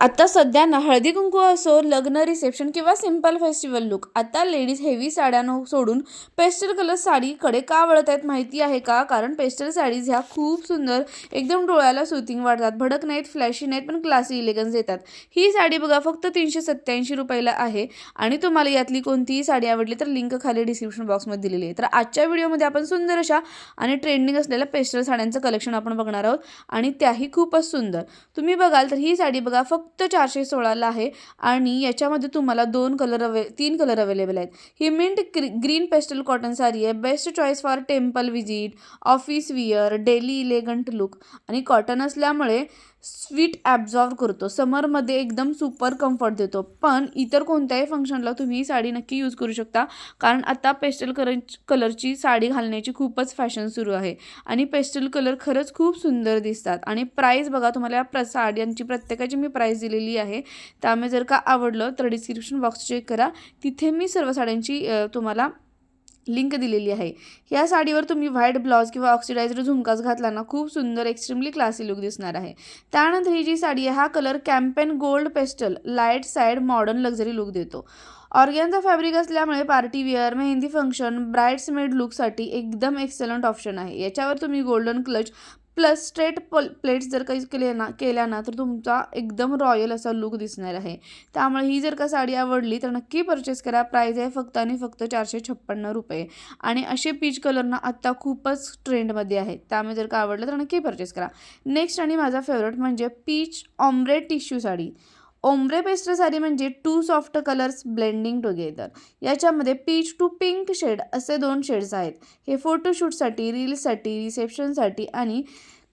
आता सध्या ना हळदी कुंकू असो, लग्न, रिसेप्शन किंवा सिंपल फेस्टिवल लुक, आता लेडीज हेवी साड्या सोडून पेस्टल कलर साडीकडे का वळत आहेत माहिती आहे का? कारण पेस्टल साडीज ह्या खूप सुंदर, एकदम डोळ्याला सुथिंग वाटतात, भडक नाहीत, फ्लॅशी नाहीत, पण क्लासी इलेगन्स देतात. ही साडी बघा फक्त 387 रुपयाला आहे. आणि तुम्हाला यातली कोणतीही साडी आवडली तर लिंक खाली डिस्क्रिप्शन बॉक्समध्ये दिलेली आहे. तर आजच्या व्हिडिओमध्ये आपण सुंदर अशा आणि ट्रेंडिंग असलेल्या पेस्टल साड्यांचं कलेक्शन आपण बघणार आहोत, आणि त्याही खूपच सुंदर. तुम्ही बघाल तर ही साडी बघा फक्त 416ला आहे, आणि याच्यामध्ये तुम्हाला तीन कलर अवेलेबल आहेत. ही mint green pastel cotton sari आहे. Best choice for temple visit, office wear, daily elegant look, आणि कॉटन असल्यामुळे स्वीट ॲब्झॉर्व करतो, समरमध्ये एकदम सुपर कम्फर्ट देतो. पण इतर कोणत्याही फंक्शनला तुम्ही ही साडी नक्की यूज करू शकता, कारण आता पेस्टल कलरची साडी घालण्याची खूपच फॅशन सुरू आहे, आणि पेस्टल कलर खरंच खूप सुंदर दिसतात. आणि प्राईस बघा, तुम्हाला या साड्यांची प्रत्येकाची मी प्राईस दिलेली आहे, त्यामुळे जर का आवडलं तर डिस्क्रिप्शन बॉक्स चेक करा, तिथे मी सर्व साड्यांची तुम्हाला लिंक दिलेली आहे. या साडीवर तुम्ही व्हाईट ब्लाउज किंवा ऑक्सिडाइज्ड झुमकाच घातला ना, खूप सुंदर एक्स्ट्रीमली क्लासी लुक दिसणार आहे. त्यानंतर ही जी साडी आहे, हा colour champagne gold pastel light side modern luxury look देतो. ऑर्गॅन्झा फॅब्रिक असल्यामुळे party wear, mehndi function, bridesmaid लुकसाठी एकदम एक्सलंट ऑप्शन आहे. याच्यावर तुम्ही golden clutch plus straight plates जर काही केल्या ना तर तुमचा एकदम रॉयल असा लुक दिसणार आहे. त्यामुळे ही जर का साडी आवडली तर नक्की परचेस करा. प्राईज आहे फक्त आणि फक्त 456 रुपये. आणि असे पीच कलर ना आत्ता खूपच ट्रेंडमध्ये आहेत, त्यामुळे जर का आवडलं तर नक्की परचेस करा. नेक्स्ट आणि माझा फेवरेट म्हणजे peach ombre tissue sari. Ombre pastel sari म्हणजे two soft colours blending together. याच्यामध्ये पीच टू पिंक शेड असे 2 शेड्स आहेत. हे फोटोशूटसाठी, रील्ससाठी, रिसेप्शनसाठी आणि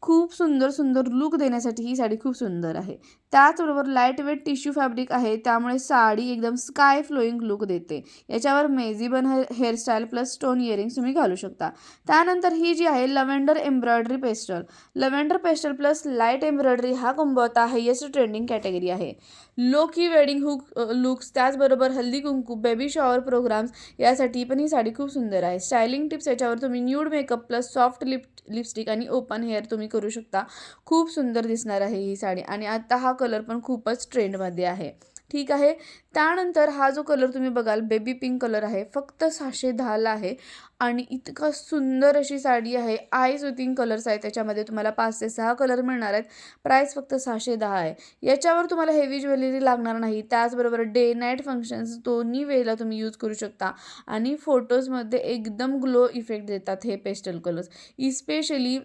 खूप सुंदर सुंदर लुक देण्यासाठी ही साडी खूप सुंदर आहे. त्याचबरोबर लाईट वेट टिश्यू फॅब्रिक आहे, त्यामुळे साडी एकदम स्काय फ्लोईंग लुक देते. याच्यावर मेझीबन हेअरस्टाईल प्लस स्टोन इयरिंग्स तुम्ही घालू शकता. त्यानंतर ही जी आहे lavender embroidery pastel. Lavender pastel plus light embroidery हा कॉम्बो आता हायेस्ट ट्रेंडिंग कॅटेगरी आहे. लो की वेडिंग लुक्स, त्याचबरोबर हल्दी कुंकू, बेबी शॉवर प्रोग्राम्स यासाठी पण ही साडी खूप सुंदर आहे. स्टायलिंग टिप्स, याच्यावर तुम्ही nude makeup plus soft lipstick आणि ओपन हेअर तुम्ही करू शकता. खूप सुंदर दिसणार आहे ही साडी, आणि आता हा कलर पण खूपच ट्रेंडमध्ये आहे. ठीक आहे. त्यानंतर हा जो कलर तुम्ही बघाल बेबी पिंक कलर आहे, फक्त 610ला आहे, आणि इतका सुंदर अशी साडी आहे. आय सुथिंग कलर्स आहेत, त्याच्यामध्ये तुम्हाला 5 ते 6 कलर मिळणार आहेत. प्राईस फक्त 610 आहे. याच्यावर तुम्हाला हेवी ज्वेलरी लागणार नाही. त्याचबरोबर डे नाईट फंक्शन्स दोन्ही वेळेला तुम्ही यूज करू शकता, आणि फोटोजमध्ये एकदम ग्लो इफेक्ट देतात हे पेस्टल कलर्स. इस्पेशली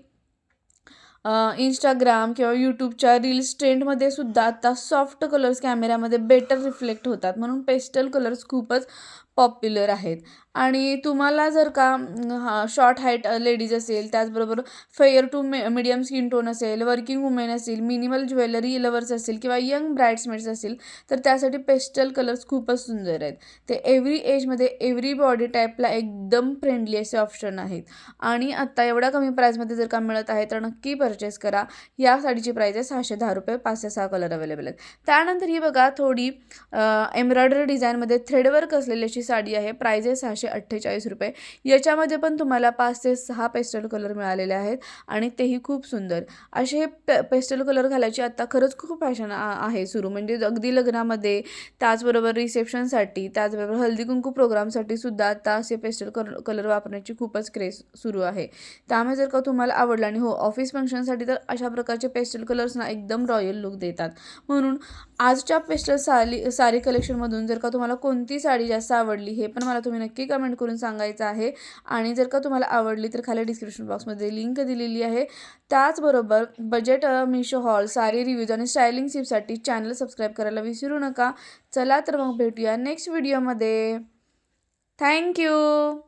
इंस्टाग्राम किंवा यूट्यूबच्या रील्स ट्रेंडमध्ये सुद्धा आता सॉफ्ट कलर्स कॅमेऱ्यामध्ये बेटर रिफ्लेक्ट होतात, म्हणून पेस्टल कलर्स खूपच पॉप्युलर आहेत. आणि तुम्हाला जर का शॉर्ट हाईट लेडीज असेल, त्याचबरोबर fair to medium skin tone असेल, वर्किंग वुमेन असेल, मिनिमल ज्वेलरी लवर्स असेल किंवा यंग ब्राइड्समेड्स असेल, तर त्यासाठी पेस्टल कलर्स खूपच सुंदर आहेत. ते एव्हरी एजमध्ये, एव्हरी बॉडी टाईपला एकदम फ्रेंडली असे ऑप्शन आहेत. आणि आत्ता एवढ्या कमी प्राईजमध्ये जर का मिळत आहे तर नक्की परचेस करा. या साडीची प्राईस आहे 610 रुपये. 5 ते 6 कलर अवेलेबल आहेत. त्यानंतर ही बघा थोडी एम्ब्रॉयडरी डिझाईनमध्ये थ्रेडवर्क असलेली अशी साडी आहे. प्राईज आहे 648 रुपये. याच्यामध्ये पण तुम्हाला 5 ते 6 पेस्टल कलर मिळालेले आहेत, आणि तेही खूप सुंदर असे पेस्टल कलर घालायची आता खरंच खूप फॅशन आहे सुरू. म्हणजे अगदी लग्नामध्ये, त्याचबरोबर रिसेप्शनसाठी, त्याचबरोबर हळदी कुंकू प्रोग्रामसाठी सुद्धा आता असे पेस्टल कलर वापरण्याची खूपच क्रेज सुरू आहे. त्यामुळे जर का तुम्हाला आवडलं, आणि हो ऑफिस फंक्शनसाठी तर अशा प्रकारचे पेस्टल कलर्स ना एकदम रॉयल लुक देतात. म्हणून आजच्या पेस्टल साडी कलेक्शनमधून जर का तुम्हाला कोणती साडी जास्त आवडली हे पण मला तुम्ही नक्की कमेंट करून सांगायचं आहे. आणि जर का तुम्हाला आवडली तर खाली डिस्क्रिप्शन बॉक्समध्ये लिंक दिलेली आहे. त्याचबरोबर budget Meesho hall, sari reviews आणि स्टायलिंग टिप्ससाठी चॅनल सबस्क्राईब करायला विसरू नका. चला तर मग भेटूया नेक्स्ट व्हिडिओमध्ये. थँक्यू.